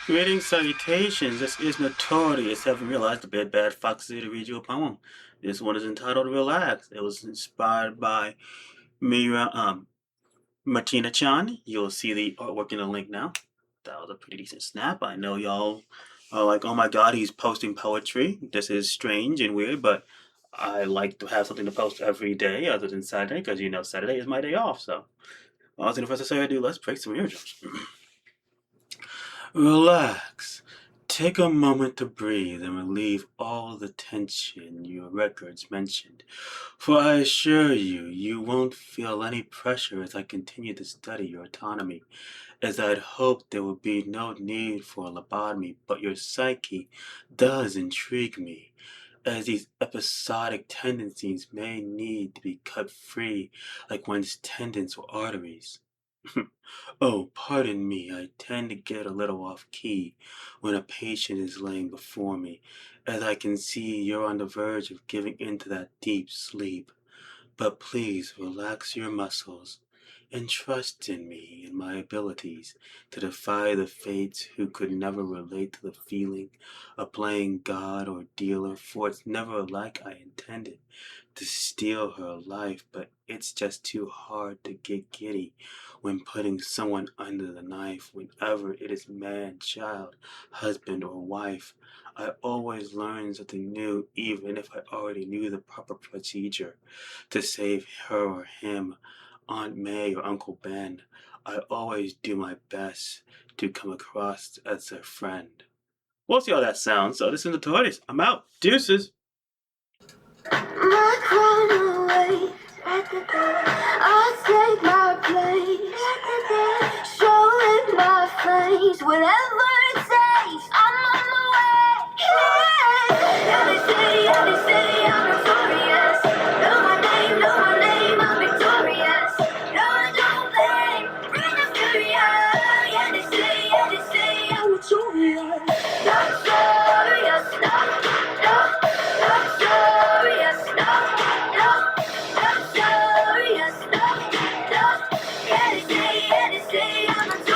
Greetings, salutations. This is Notorious. Haven't realized the bad bad fox here to read you a poem. This one is entitled Relax. It was inspired by Martina Chan. You'll see the artwork in the link now. That was a pretty decent snap. I know y'all are like, oh my god, he's posting poetry. This is strange and weird, but I like to have something to post every day other than Saturday, because you know Saturday is my day off. So, without any further ado, let's break some eardrums. Relax. Take a moment to breathe and relieve all the tension your records mentioned. For I assure you, you won't feel any pressure as I continue to study your autonomy, as I'd hoped there would be no need for a lobotomy, but your psyche does intrigue me, as these episodic tendencies may need to be cut free like one's tendons or arteries. Oh, pardon me, I tend to get a little off key when a patient is laying before me, as I can see you're on the verge of giving into that deep sleep. But please relax your muscles and trust in me and my abilities to defy the fates who could never relate to the feeling of playing God or dealer, for it's never like I intended to steal her life, but it's just too hard to get giddy when putting someone under the knife, whenever it is man, child, husband, or wife. I always learn something new, even if I already knew the proper procedure to save her or him, Aunt May or Uncle Ben. I always do my best to come across as a friend. We'll see how that sounds. So this is Notorious. I'm out. Deuces. My crown away at the door. I'll take my place at the door. Showing my face, whatever it takes. I'm on my way. Every city, I'm notorious. Know my name, I'm victorious. No, I don't blame, bring the furious. Every city, I'm notorious. Notorious, no, no, notorious, no, no, notorious, no, no. Every city, I'm notorious.